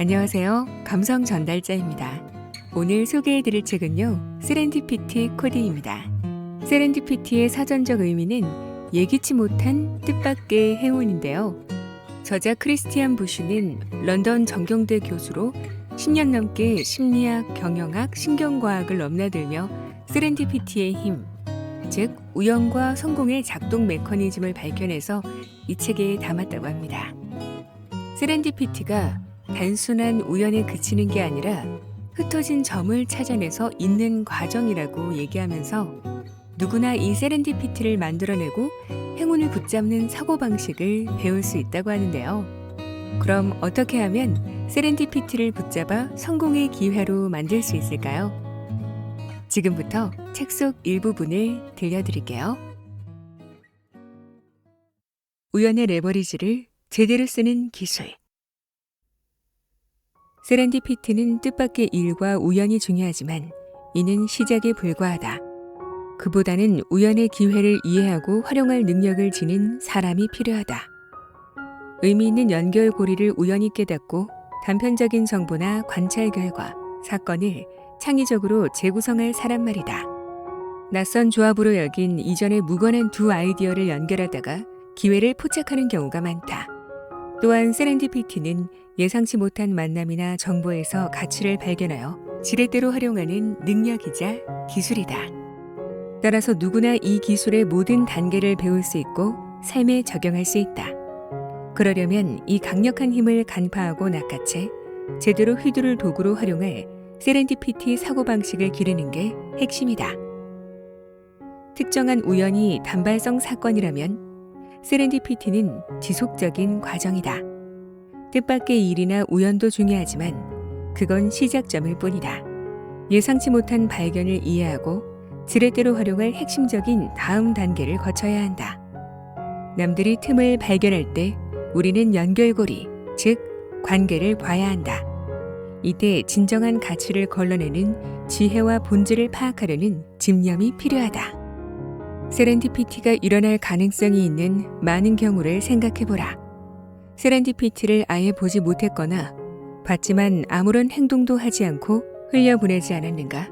안녕하세요. 감성 전달자입니다. 오늘 소개해드릴 책은요, 세렌디피티 코디입니다. 세렌디피티의 사전적 의미는 예기치 못한 뜻밖의 행운인데요. 저자 크리스티안 부시는 런던 정경대 교수로 10년 넘게 심리학, 경영학, 신경과학을 넘나들며 세렌디피티의 힘, 즉 우연과 성공의 작동 메커니즘을 밝혀내서 이 책에 담았다고 합니다. 세렌디피티가 단순한 우연에 그치는 게 아니라 흩어진 점을 찾아내서 있는 과정이라고 얘기하면서 누구나 이 세렌디피티를 만들어내고 행운을 붙잡는 사고방식을 배울 수 있다고 하는데요. 그럼 어떻게 하면 세렌디피티를 붙잡아 성공의 기회로 만들 수 있을까요? 지금부터 책 속 일부분을 들려드릴게요. 우연의 레버리지를 제대로 쓰는 기술. 세렌디피티는 뜻밖의 일과 우연이 중요하지만 이는 시작에 불과하다. 그보다는 우연의 기회를 이해하고 활용할 능력을 지닌 사람이 필요하다. 의미 있는 연결고리를 우연히 깨닫고 단편적인 정보나 관찰 결과, 사건을 창의적으로 재구성할 사람 말이다. 낯선 조합으로 여긴 이전에 무관한 두 아이디어를 연결하다가 기회를 포착하는 경우가 많다. 또한 세렌디피티는 예상치 못한 만남이나 정보에서 가치를 발견하여 지렛대로 활용하는 능력이자 기술이다. 따라서 누구나 이 기술의 모든 단계를 배울 수 있고 삶에 적용할 수 있다. 그러려면 이 강력한 힘을 간파하고 낚아채 제대로 휘두를 도구로 활용할 세렌디피티 사고방식을 기르는 게 핵심이다. 특정한 우연이 단발성 사건이라면 세렌디피티는 지속적인 과정이다. 뜻밖의 일이나 우연도 중요하지만 그건 시작점일 뿐이다. 예상치 못한 발견을 이해하고 지렛대로 활용할 핵심적인 다음 단계를 거쳐야 한다. 남들이 틈을 발견할 때 우리는 연결고리, 즉 관계를 봐야 한다. 이때 진정한 가치를 걸러내는 지혜와 본질을 파악하려는 집념이 필요하다. 세렌디피티가 일어날 가능성이 있는 많은 경우를 생각해보라. 세렌디피티를 아예 보지 못했거나 봤지만 아무런 행동도 하지 않고 흘려보내지 않았는가?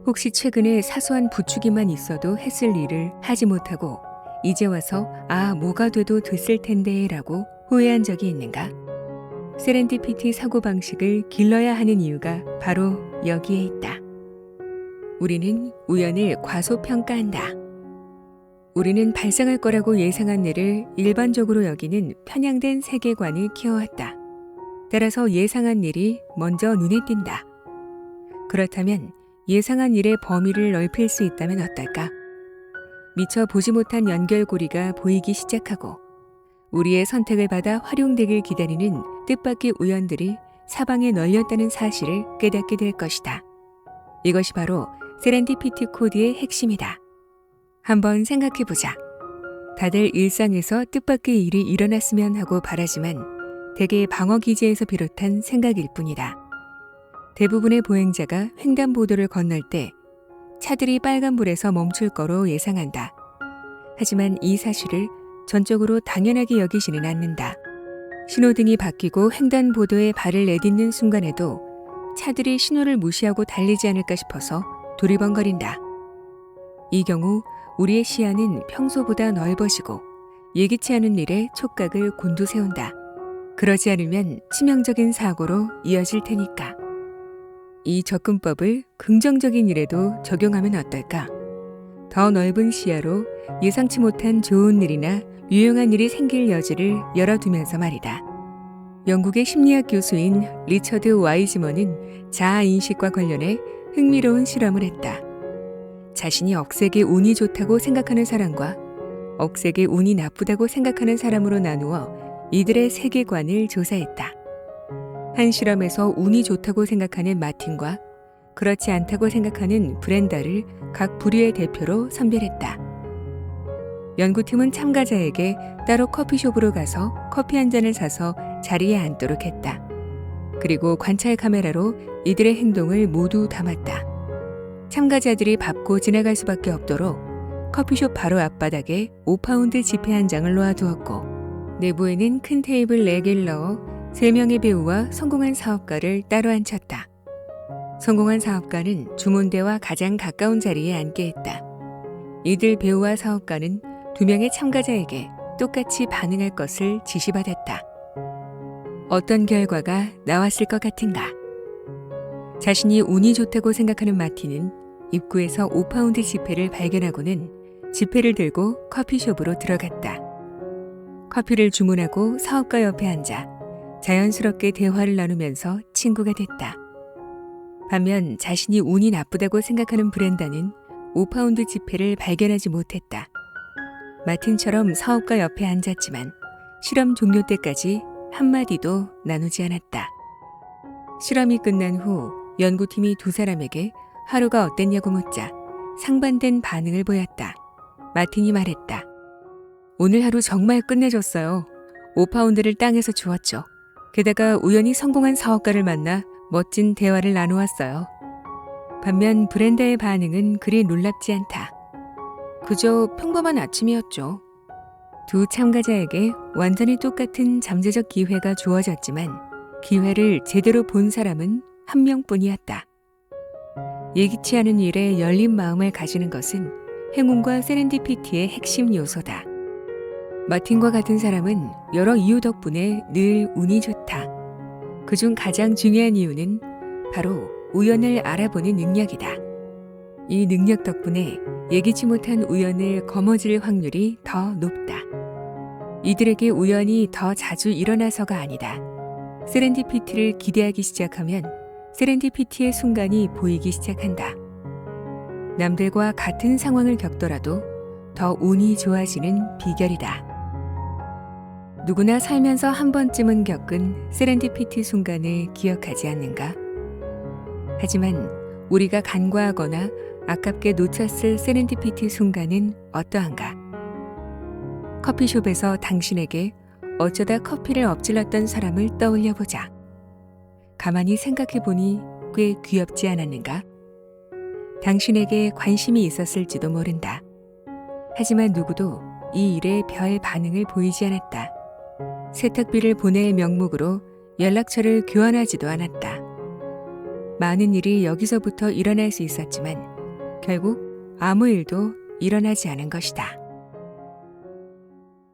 혹시 최근에 사소한 부추기만 있어도 했을 일을 하지 못하고 이제 와서 뭐가 돼도 됐을 텐데 라고 후회한 적이 있는가? 세렌디피티 사고방식을 길러야 하는 이유가 바로 여기에 있다. 우리는 우연을 과소평가한다. 우리는 발생할 거라고 예상한 일을 일반적으로 여기는 편향된 세계관을 키워왔다. 따라서 예상한 일이 먼저 눈에 띈다. 그렇다면 예상한 일의 범위를 넓힐 수 있다면 어떨까? 미처 보지 못한 연결고리가 보이기 시작하고 우리의 선택을 받아 활용되길 기다리는 뜻밖의 우연들이 사방에 널렸다는 사실을 깨닫게 될 것이다. 이것이 바로 세렌디피티 코드의 핵심이다. 한번 생각해보자. 다들 일상에서 뜻밖의 일이 일어났으면 하고 바라지만 대개 방어기제에서 비롯한 생각일 뿐이다. 대부분의 보행자가 횡단보도를 건널 때 차들이 빨간불에서 멈출 거로 예상한다. 하지만 이 사실을 전적으로 당연하게 여기지는 않는다. 신호등이 바뀌고 횡단보도에 발을 내딛는 순간에도 차들이 신호를 무시하고 달리지 않을까 싶어서 두리번거린다. 이 경우 우리의 시야는 평소보다 넓어지고 예기치 않은 일에 촉각을 곤두세운다. 그러지 않으면 치명적인 사고로 이어질 테니까. 이 접근법을 긍정적인 일에도 적용하면 어떨까? 더 넓은 시야로 예상치 못한 좋은 일이나 유용한 일이 생길 여지를 열어두면서 말이다. 영국의 심리학 교수인 리처드 와이즈먼은 자아인식과 관련해 흥미로운 실험을 했다. 자신이 억세게 운이 좋다고 생각하는 사람과 억세게 운이 나쁘다고 생각하는 사람으로 나누어 이들의 세계관을 조사했다. 한 실험에서 운이 좋다고 생각하는 마틴과 그렇지 않다고 생각하는 브렌다를 각 부류의 대표로 선별했다. 연구팀은 참가자에게 따로 커피숍으로 가서 커피 한 잔을 사서 자리에 앉도록 했다. 그리고 관찰 카메라로 이들의 행동을 모두 담았다. 참가자들이 밟고 지나갈 수밖에 없도록 커피숍 바로 앞바닥에 5파운드 지폐 한 장을 놓아두었고 내부에는 큰 테이블 4개를 넣어 3명의 배우와 성공한 사업가를 따로 앉혔다. 성공한 사업가는 주문대와 가장 가까운 자리에 앉게 했다. 이들 배우와 사업가는 2명의 참가자에게 똑같이 반응할 것을 지시받았다. 어떤 결과가 나왔을 것 같은가? 자신이 운이 좋다고 생각하는 마틴은 입구에서 5파운드 지폐를 발견하고는 지폐를 들고 커피숍으로 들어갔다. 커피를 주문하고 사업가 옆에 앉아 자연스럽게 대화를 나누면서 친구가 됐다. 반면 자신이 운이 나쁘다고 생각하는 브렌다는 5파운드 지폐를 발견하지 못했다. 마틴처럼 사업가 옆에 앉았지만 실험 종료 때까지 한마디도 나누지 않았다. 실험이 끝난 후 연구팀이 2사람에게 하루가 어땠냐고 묻자 상반된 반응을 보였다. 마틴이 말했다. 오늘 하루 정말 끝내줬어요. 5파운드를 땅에서 주웠죠. 게다가 우연히 성공한 사업가를 만나 멋진 대화를 나누었어요. 반면 브렌다의 반응은 그리 놀랍지 않다. 그저 평범한 아침이었죠. 2 참가자에게 완전히 똑같은 잠재적 기회가 주어졌지만 기회를 제대로 본 사람은 1명뿐이었다. 예기치 않은 일에 열린 마음을 가지는 것은 행운과 세렌디피티의 핵심 요소다. 마틴과 같은 사람은 여러 이유 덕분에 늘 운이 좋다. 그중 가장 중요한 이유는 바로 우연을 알아보는 능력이다. 이 능력 덕분에 예기치 못한 우연을 거머쥘 확률이 더 높다. 이들에게 우연이 더 자주 일어나서가 아니다. 세렌디피티를 기대하기 시작하면 세렌디피티의 순간이 보이기 시작한다. 남들과 같은 상황을 겪더라도 더 운이 좋아지는 비결이다. 누구나 살면서 한 번쯤은 겪은 세렌디피티 순간을 기억하지 않는가? 하지만 우리가 간과하거나 아깝게 놓쳤을 세렌디피티 순간은 어떠한가? 커피숍에서 당신에게 어쩌다 커피를 엎질렀던 사람을 떠올려 보자. 가만히 생각해보니 꽤 귀엽지 않았는가? 당신에게 관심이 있었을지도 모른다. 하지만 누구도 이 일에 별 반응을 보이지 않았다. 세탁비를 보낼 명목으로 연락처를 교환하지도 않았다. 많은 일이 여기서부터 일어날 수 있었지만 결국 아무 일도 일어나지 않은 것이다.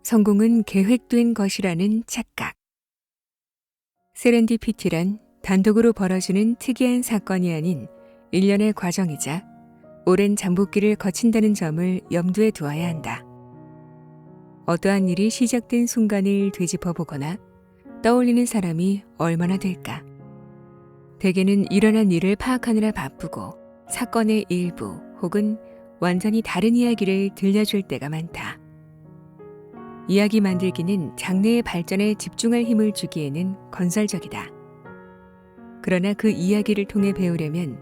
성공은 계획된 것이라는 착각. 세렌디피티란 단독으로 벌어지는 특이한 사건이 아닌 일련의 과정이자 오랜 잠복기를 거친다는 점을 염두에 두어야 한다. 어떠한 일이 시작된 순간을 되짚어보거나 떠올리는 사람이 얼마나 될까? 대개는 일어난 일을 파악하느라 바쁘고 사건의 일부 혹은 완전히 다른 이야기를 들려줄 때가 많다. 이야기 만들기는 장래의 발전에 집중할 힘을 주기에는 건설적이다. 그러나 그 이야기를 통해 배우려면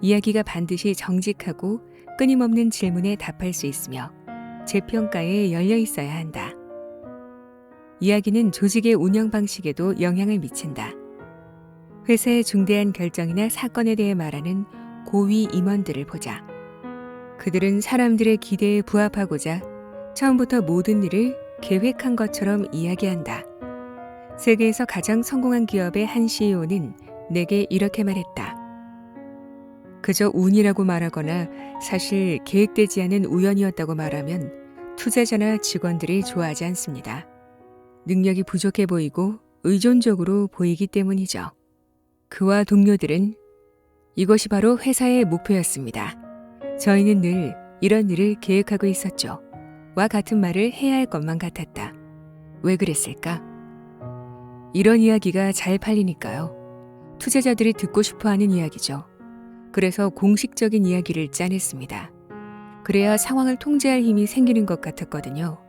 이야기가 반드시 정직하고 끊임없는 질문에 답할 수 있으며 재평가에 열려 있어야 한다. 이야기는 조직의 운영 방식에도 영향을 미친다. 회사의 중대한 결정이나 사건에 대해 말하는 고위 임원들을 보자. 그들은 사람들의 기대에 부합하고자 처음부터 모든 일을 계획한 것처럼 이야기한다. 세계에서 가장 성공한 기업의 한 CEO는 내게 이렇게 말했다. 그저 운이라고 말하거나 사실 계획되지 않은 우연이었다고 말하면 투자자나 직원들이 좋아하지 않습니다. 능력이 부족해 보이고 의존적으로 보이기 때문이죠. 그와 동료들은 이것이 바로 회사의 목표였습니다. 저희는 늘 이런 일을 계획하고 있었죠. 와 같은 말을 해야 할 것만 같았다. 왜 그랬을까? 이런 이야기가 잘 팔리니까요. 투자자들이 듣고 싶어하는 이야기죠. 그래서 공식적인 이야기를 짜냈습니다. 그래야 상황을 통제할 힘이 생기는 것 같았거든요.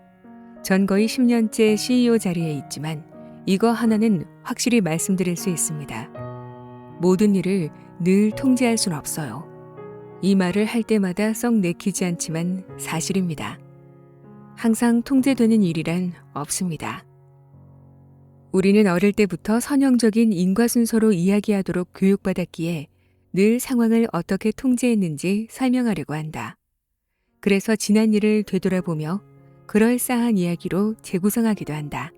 전 거의 10년째 CEO 자리에 있지만 이거 하나는 확실히 말씀드릴 수 있습니다. 모든 일을 늘 통제할 순 없어요. 이 말을 할 때마다 썩 내키지 않지만 사실입니다. 항상 통제되는 일이란 없습니다. 우리는 어릴 때부터 선형적인 인과 순서로 이야기하도록 교육받았기에 늘 상황을 어떻게 통제했는지 설명하려고 한다. 그래서 지난 일을 되돌아보며 그럴싸한 이야기로 재구성하기도 한다.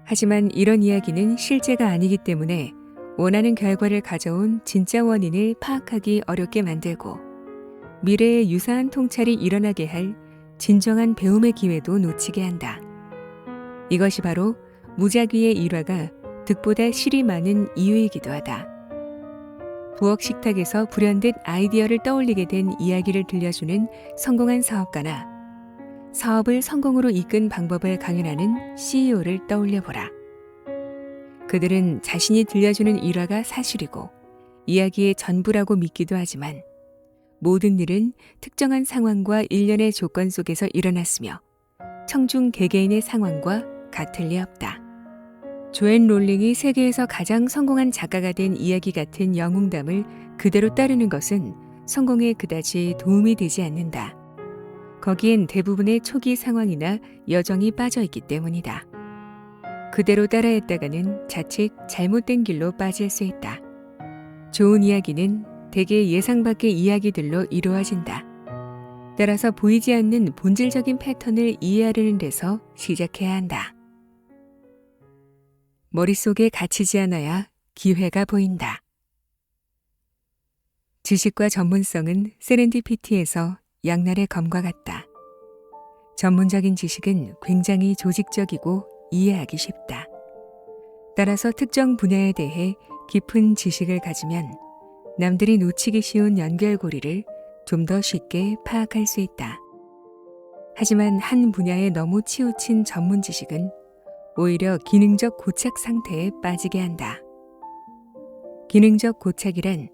하지만 이런 이야기는 실제가 아니기 때문에 원하는 결과를 가져온 진짜 원인을 파악하기 어렵게 만들고 미래에 유사한 통찰이 일어나게 할 진정한 배움의 기회도 놓치게 한다. 이것이 바로 무작위의 일화가 득보다 실이 많은 이유이기도 하다. 부엌 식탁에서 불현듯 아이디어를 떠올리게 된 이야기를 들려주는 성공한 사업가나 사업을 성공으로 이끈 방법을 강연하는 CEO를 떠올려보라. 그들은 자신이 들려주는 일화가 사실이고 이야기의 전부라고 믿기도 하지만 모든 일은 특정한 상황과 일련의 조건 속에서 일어났으며 청중 개개인의 상황과 같을 리 없다. 조앤 롤링이 세계에서 가장 성공한 작가가 된 이야기 같은 영웅담을 그대로 따르는 것은 성공에 그다지 도움이 되지 않는다. 거기엔 대부분의 초기 상황이나 여정이 빠져있기 때문이다. 그대로 따라했다가는 자칫 잘못된 길로 빠질 수 있다. 좋은 이야기는 대개 예상 밖의 이야기들로 이루어진다. 따라서 보이지 않는 본질적인 패턴을 이해하려는 데서 시작해야 한다. 머릿속에 갇히지 않아야 기회가 보인다. 지식과 전문성은 세렌디피티에서 양날의 검과 같다. 전문적인 지식은 굉장히 조직적이고 이해하기 쉽다. 따라서 특정 분야에 대해 깊은 지식을 가지면 남들이 놓치기 쉬운 연결고리를 좀 더 쉽게 파악할 수 있다. 하지만 한 분야에 너무 치우친 전문 지식은 오히려 기능적 고착 상태에 빠지게 한다. 기능적 고착이란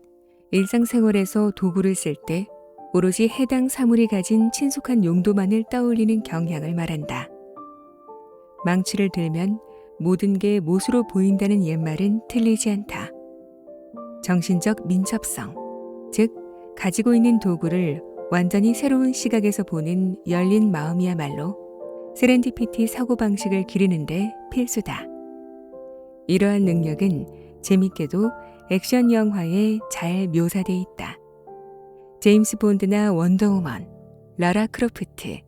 일상생활에서 도구를 쓸 때 오로지 해당 사물이 가진 친숙한 용도만을 떠올리는 경향을 말한다. 망치를 들면 모든 게 못으로 보인다는 옛말은 틀리지 않다. 정신적 민첩성, 즉 가지고 있는 도구를 완전히 새로운 시각에서 보는 열린 마음이야말로 세렌디피티 사고방식을 기르는데 필수다. 이러한 능력은 재밌게도 액션 영화에 잘 묘사돼 있다. 제임스 본드나 원더우먼, 라라 크로프트,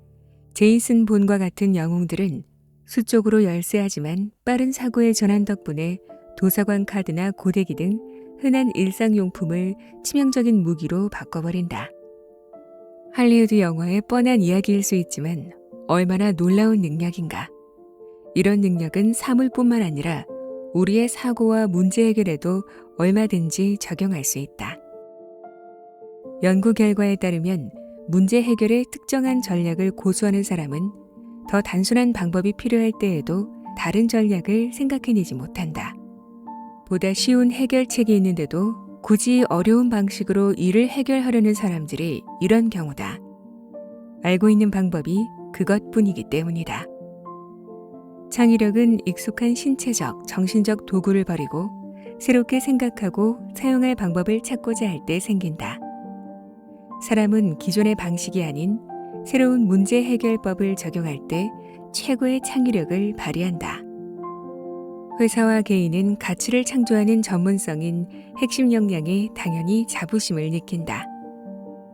제이슨 본과 같은 영웅들은 수적으로 열세하지만 빠른 사고의 전환 덕분에 도서관 카드나 고데기 등 흔한 일상용품을 치명적인 무기로 바꿔버린다. 할리우드 영화의 뻔한 이야기일 수 있지만 얼마나 놀라운 능력인가. 이런 능력은 사물뿐만 아니라 우리의 사고와 문제 해결에도 얼마든지 적용할 수 있다. 연구 결과에 따르면 문제 해결에 특정한 전략을 고수하는 사람은 더 단순한 방법이 필요할 때에도 다른 전략을 생각해내지 못한다. 보다 쉬운 해결책이 있는데도 굳이 어려운 방식으로 일을 해결하려는 사람들이 이런 경우다. 알고 있는 방법이 그것뿐이기 때문이다. 창의력은 익숙한 신체적, 정신적 도구를 버리고 새롭게 생각하고 사용할 방법을 찾고자 할 때 생긴다. 사람은 기존의 방식이 아닌 새로운 문제 해결법을 적용할 때 최고의 창의력을 발휘한다. 회사와 개인은 가치를 창조하는 전문성인 핵심 역량에 당연히 자부심을 느낀다.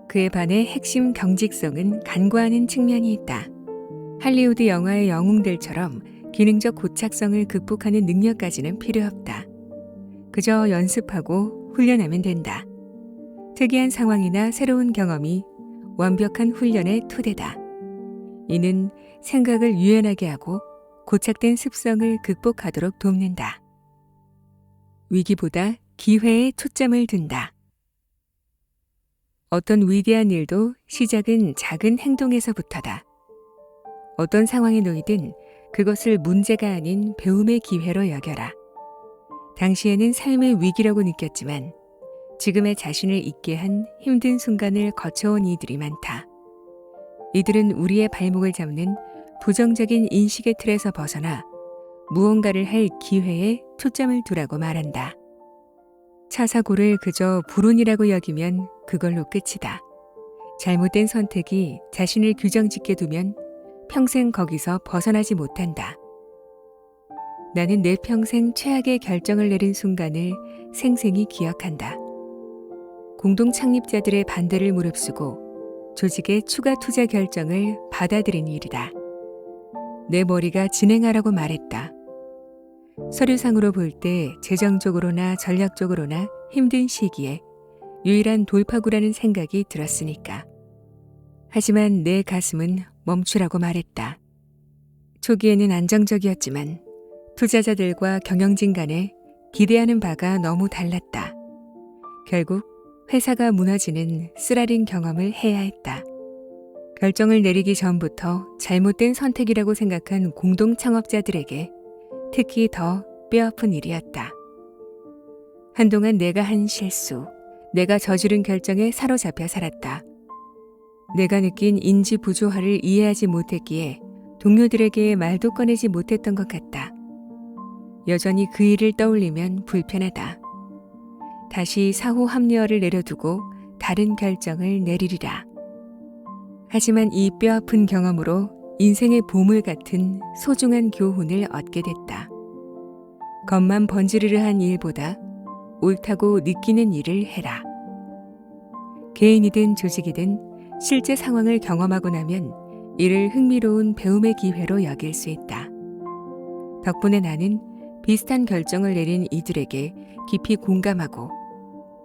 그에 반해 핵심 경직성은 간과하는 측면이 있다. 할리우드 영화의 영웅들처럼 기능적 고착성을 극복하는 능력까지는 필요 없다. 그저 연습하고 훈련하면 된다. 특이한 상황이나 새로운 경험이 완벽한 훈련의 토대다. 이는 생각을 유연하게 하고 고착된 습성을 극복하도록 돕는다. 위기보다 기회에 초점을 둔다. 어떤 위대한 일도 시작은 작은 행동에서부터다. 어떤 상황에 놓이든 그것을 문제가 아닌 배움의 기회로 여겨라. 당시에는 삶의 위기라고 느꼈지만 지금의 자신을 잊게 한 힘든 순간을 거쳐온 이들이 많다. 이들은 우리의 발목을 잡는 부정적인 인식의 틀에서 벗어나 무언가를 할 기회에 초점을 두라고 말한다. 차 사고를 그저 불운이라고 여기면 그걸로 끝이다. 잘못된 선택이 자신을 규정짓게 두면 평생 거기서 벗어나지 못한다. 나는 내 평생 최악의 결정을 내린 순간을 생생히 기억한다. 공동 창립자들의 반대를 무릅쓰고 조직의 추가 투자 결정을 받아들인 일이다. 내 머리가 진행하라고 말했다. 서류상으로 볼 때 재정적으로나 전략적으로나 힘든 시기에 유일한 돌파구라는 생각이 들었으니까. 하지만 내 가슴은 멈추라고 말했다. 초기에는 안정적이었지만 투자자들과 경영진 간에 기대하는 바가 너무 달랐다. 결국 회사가 무너지는 쓰라린 경험을 해야 했다. 결정을 내리기 전부터 잘못된 선택이라고 생각한 공동 창업자들에게 특히 더 뼈아픈 일이었다. 한동안 내가 한 실수, 내가 저지른 결정에 사로잡혀 살았다. 내가 느낀 인지 부조화를 이해하지 못했기에 동료들에게 말도 꺼내지 못했던 것 같다. 여전히 그 일을 떠올리면 불편하다. 다시 사후 합리화를 내려두고 다른 결정을 내리리라. 하지만 이 뼈아픈 경험으로 인생의 보물 같은 소중한 교훈을 얻게 됐다. 겉만 번지르르한 일보다 옳다고 느끼는 일을 해라. 개인이든 조직이든 실제 상황을 경험하고 나면 이를 흥미로운 배움의 기회로 여길 수 있다. 덕분에 나는 비슷한 결정을 내린 이들에게 깊이 공감하고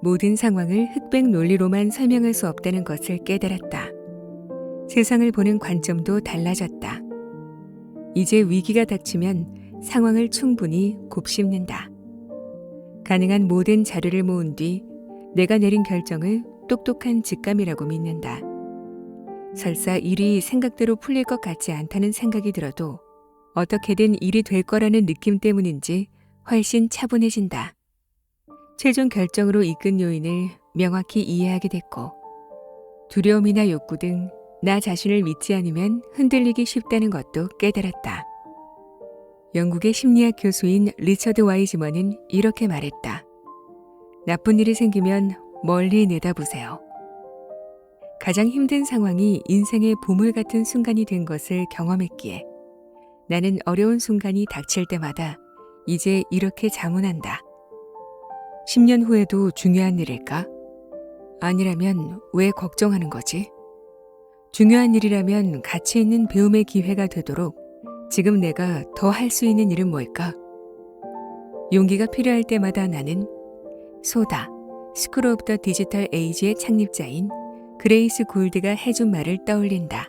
모든 상황을 흑백 논리로만 설명할 수 없다는 것을 깨달았다. 세상을 보는 관점도 달라졌다. 이제 위기가 닥치면 상황을 충분히 곱씹는다. 가능한 모든 자료를 모은 뒤 내가 내린 결정을 똑똑한 직감이라고 믿는다. 설사 일이 생각대로 풀릴 것 같지 않다는 생각이 들어도 어떻게든 일이 될 거라는 느낌 때문인지 훨씬 차분해진다. 최종 결정으로 이끈 요인을 명확히 이해하게 됐고 두려움이나 욕구 등 나 자신을 믿지 않으면 흔들리기 쉽다는 것도 깨달았다. 영국의 심리학 교수인 리처드 와이즈먼은 이렇게 말했다. 나쁜 일이 생기면 멀리 내다보세요. 가장 힘든 상황이 인생의 보물 같은 순간이 된 것을 경험했기에 나는 어려운 순간이 닥칠 때마다 이제 이렇게 자문한다. 10년 후에도 중요한 일일까? 아니라면 왜 걱정하는 거지? 중요한 일이라면 가치 있는 배움의 기회가 되도록 지금 내가 더 할 수 있는 일은 뭘까? 용기가 필요할 때마다 나는 소다, 스쿨 오브 더 디지털 에이지의 창립자인 그레이스 굴드가 해준 말을 떠올린다.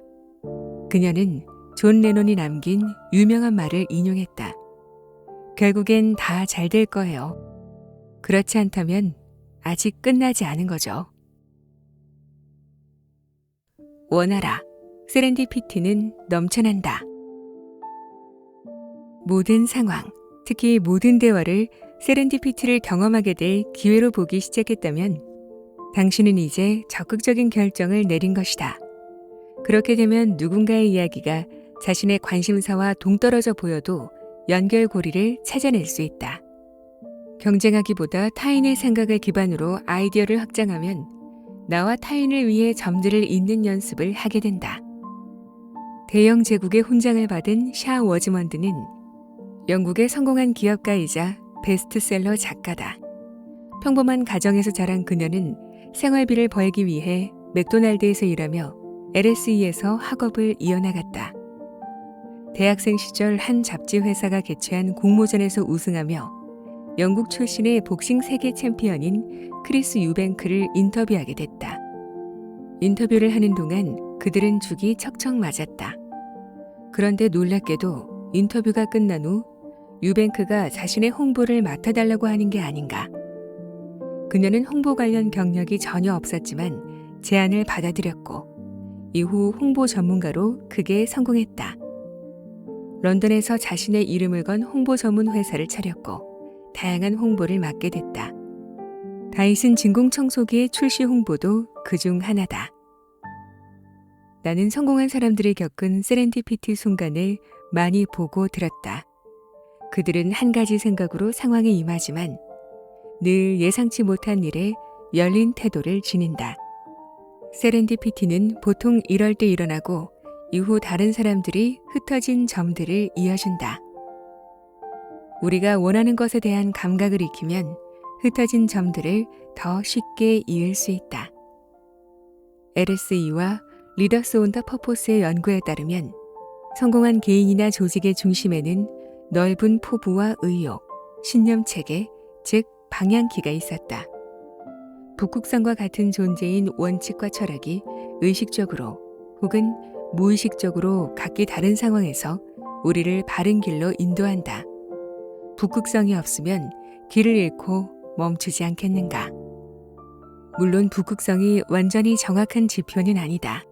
그녀는 존 레논이 남긴 유명한 말을 인용했다. 결국엔 다 잘 될 거예요. 그렇지 않다면 아직 끝나지 않은 거죠. 원하라. 세렌디피티는 넘쳐난다. 모든 상황, 특히 모든 대화를 세렌디피티를 경험하게 될 기회로 보기 시작했다면 당신은 이제 적극적인 결정을 내린 것이다. 그렇게 되면 누군가의 이야기가 자신의 관심사와 동떨어져 보여도 연결고리를 찾아낼 수 있다. 경쟁하기보다 타인의 생각을 기반으로 아이디어를 확장하면 나와 타인을 위해 점들을 잇는 연습을 하게 된다. 대형 제국의 훈장을 받은 샤 워즈먼드는 영국의 성공한 기업가이자 베스트셀러 작가다. 평범한 가정에서 자란 그녀는 생활비를 벌기 위해 맥도날드에서 일하며 LSE에서 학업을 이어나갔다. 대학생 시절 한 잡지 회사가 개최한 공모전에서 우승하며 영국 출신의 복싱 세계 챔피언인 크리스 유뱅크를 인터뷰하게 됐다. 인터뷰를 하는 동안 그들은 죽이 척척 맞았다. 그런데 놀랍게도 인터뷰가 끝난 후 유뱅크가 자신의 홍보를 맡아달라고 하는 게 아닌가. 그녀는 홍보 관련 경력이 전혀 없었지만 제안을 받아들였고 이후 홍보 전문가로 크게 성공했다. 런던에서 자신의 이름을 건 홍보 전문 회사를 차렸고 다양한 홍보를 맡게 됐다. 다이슨 진공청소기의 출시 홍보도 그중 하나다. 나는 성공한 사람들이 겪은 세렌디피티 순간을 많이 보고 들었다. 그들은 한 가지 생각으로 상황에 임하지만 늘 예상치 못한 일에 열린 태도를 지닌다. 세렌디피티는 보통 이럴 때 일어나고 이후 다른 사람들이 흩어진 점들을 이어준다. 우리가 원하는 것에 대한 감각을 익히면 흩어진 점들을 더 쉽게 이을 수 있다. LSE와 리더스 온 더 퍼포스의 연구에 따르면 성공한 개인이나 조직의 중심에는 넓은 포부와 의욕, 신념체계, 즉 방향키가 있었다. 북극성과 같은 존재인 원칙과 철학이 의식적으로 혹은 무의식적으로 각기 다른 상황에서 우리를 바른 길로 인도한다. 북극성이 없으면 길을 잃고 멈추지 않겠는가? 물론 북극성이 완전히 정확한 지표는 아니다.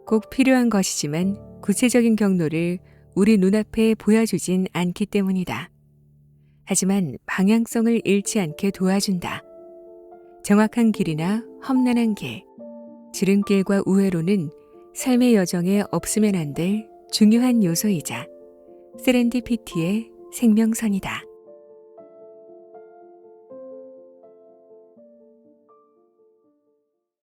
꼭 필요한 것이지만 구체적인 경로를 우리 눈앞에 보여주진 않기 때문이다. 하지만 방향성을 잃지 않게 도와준다. 정확한 길이나 험난한 길, 지름길과 우회로는 삶의 여정에 없으면 안 될 중요한 요소이자 세렌디피티의 생명선이다.